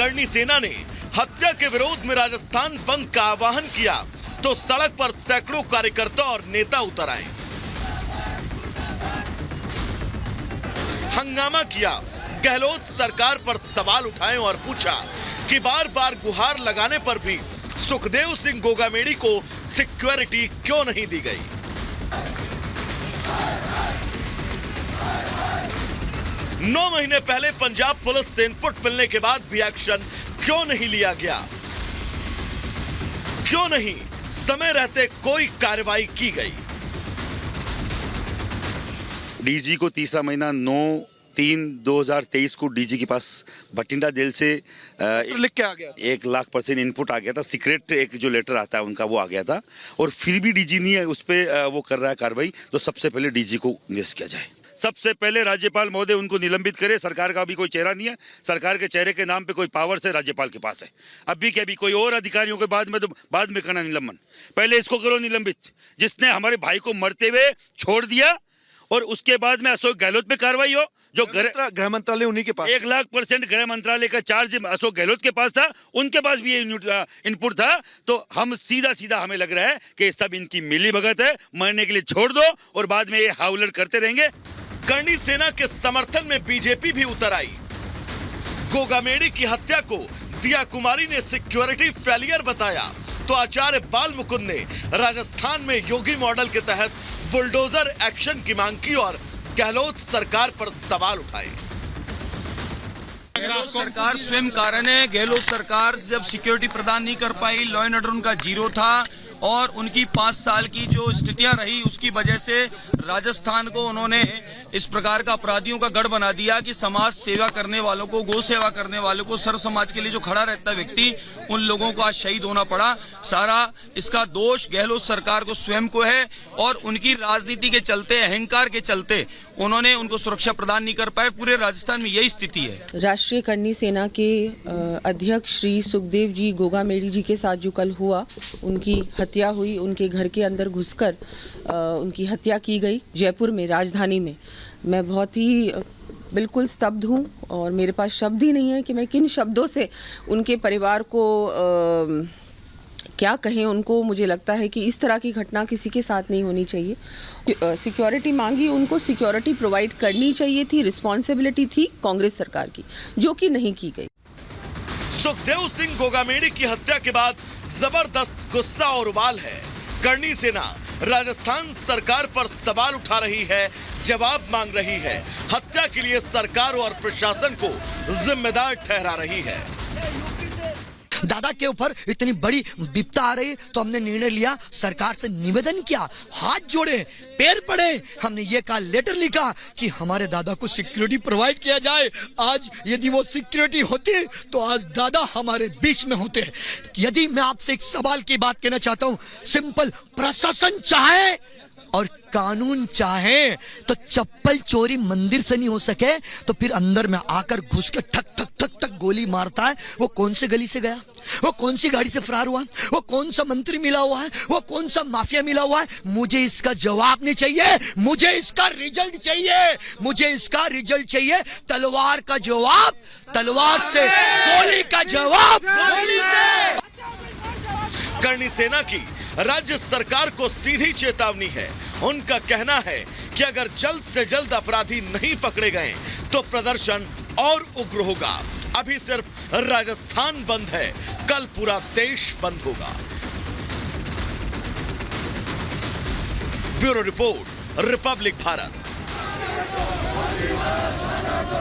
करनी सेना ने हत्या के विरोध में राजस्थान बंद का आह्वान किया तो सड़क पर सैकड़ों कार्यकर्ता और नेता उतर आए, हंगामा किया, गहलोत सरकार पर सवाल उठाए और पूछा कि बार बार गुहार लगाने पर भी सुखदेव सिंह गोगामेड़ी को सिक्योरिटी क्यों नहीं दी गई। नौ महीने पहले पंजाब पुलिस से इनपुट मिलने के बाद भी एक्शन क्यों नहीं लिया गया, क्यों नहीं समय रहते कोई कार्रवाई की गई। डीजी को तीसरा महीना 9/3/2023 को डीजी के पास भटिंडा जेल से लिख के आ गया, 1,00,000% इनपुट आ गया था। सीक्रेट एक जो लेटर आता है उनका वो आ गया था, और फिर भी डीजी नहीं है उस पर वो कर रहा है कार्रवाई। तो सबसे पहले डीजी को निरस्त किया जाए, सबसे पहले राज्यपाल महोदय उनको निलंबित करे। सरकार का अभी कोई चेहरा नहीं है, सरकार के चेहरे के नाम पे कोई पावर से राज्यपाल के पास है। अभी के अभी कोई और अधिकारियों के बाद में करना निलंबन, पहले इसको करो निलंबित, जिसने हमारे भाई को मरते हुए छोड़ दिया, और उसके बाद में अशोक गहलोत पे कार्रवाई हो। जो गृह मंत्रालय उन्हीं के पास 1,00,000% गृह मंत्रालय का चार्ज अशोक गहलोत के पास था, उनके पास भी ये इनपुट था। तो हम सीधा हमें लग रहा है कि सब इनकी मिली भगत है, मरने के लिए छोड़ दो और बाद में ये हाउलर करते रहेंगे। करनी सेना के समर्थन में बीजेपी भी उतर आई। गोगामेड़ी की हत्या को दिया कुमारी ने सिक्योरिटी फेलियर बताया तो आचार्य बाल मुकुंद ने राजस्थान में योगी मॉडल के तहत बुलडोजर एक्शन की मांग की और गहलोत सरकार पर सवाल उठाए। गहलोत सरकार स्वयं कारण है। गहलोत सरकार जब सिक्योरिटी प्रदान नहीं कर पाई, लॉ एंड ऑर्डर उनका जीरो था, और उनकी 5 साल की जो स्थितियां रही उसकी वजह से राजस्थान को उन्होंने इस प्रकार का अपराधियों का गढ़ बना दिया कि समाज सेवा करने वालों को, गौ सेवा करने वालों को, सर्व समाज के लिए जो खड़ा रहता व्यक्ति, उन लोगों को आज शहीद होना पड़ा। सारा इसका दोष गहलोत सरकार को स्वयं को है, और उनकी राजनीति के चलते, अहंकार के चलते उन्होंने उनको सुरक्षा प्रदान नहीं कर पाए। पूरे राजस्थान में यही स्थिति है। राष्ट्रीय करनी सेना के अध्यक्ष श्री सुखदेव जी गोगामेड़ी जी के साथ जो कल हुआ, उनकी हत्या हुई, उनके घर के अंदर घुसकर उनकी हत्या की गई जयपुर में, राजधानी में। मैं बहुत ही बिल्कुल स्तब्ध हूँ और मेरे पास शब्द ही नहीं है कि मैं किन शब्दों से उनके परिवार को क्या कहें उनको। मुझे लगता है कि इस तरह की घटना किसी के साथ नहीं होनी चाहिए। सिक्योरिटी मांगी, उनको सिक्योरिटी प्रोवाइड करनी चाहिए थी, रिस्पॉन्सिबिलिटी थी कांग्रेस सरकार की, जो कि नहीं की गई। सुखदेव सिंह गोगामेड़ी की हत्या के बाद जबरदस्त गुस्सा और उबाल है। करनी सेना राजस्थान सरकार पर सवाल उठा रही है, जवाब मांग रही है, हत्या के लिए सरकार और प्रशासन को जिम्मेदार ठहरा रही है। दादा के ऊपर इतनी बड़ी विपदा आ रही तो हमने निर्णय लिया, सरकार से निवेदन किया, हाथ जोड़े, पैर पड़े, हमने ये कहा, लेटर लिखा कि हमारे दादा को सिक्योरिटी प्रोवाइड किया जाए। आज यदि वो सिक्योरिटी होती तो आज दादा हमारे बीच में होते। यदि मैं आपसे एक सवाल की बात कहना चाहता हूँ, सिंपल, प्रशासन चाहे और कानून चाहे तो चप्पल चोरी मंदिर से नहीं हो सके तो फिर अंदर में आकर घुस के ठक ठक ठक ठक गोली मारता है। वो कौन से गली से गया, वो कौन सी गाड़ी से फरार हुआ, वो कौन सा मंत्री मिला हुआ है, वो कौन सा माफिया मिला हुआ है, मुझे इसका जवाब नहीं चाहिए, मुझे इसका रिजल्ट चाहिए, मुझे इसका रिजल्ट चाहिए। तलवार का जवाब तलवार से, गोली का जवाब गोली से। करनी सेना की राज्य सरकार को सीधी चेतावनी है। उनका कहना है कि अगर जल्द से जल्द अपराधी नहीं पकड़े गए तो प्रदर्शन और उग्र होगा। अभी सिर्फ राजस्थान बंद है, कल पूरा देश बंद होगा। Bureau report, Republic Bharat.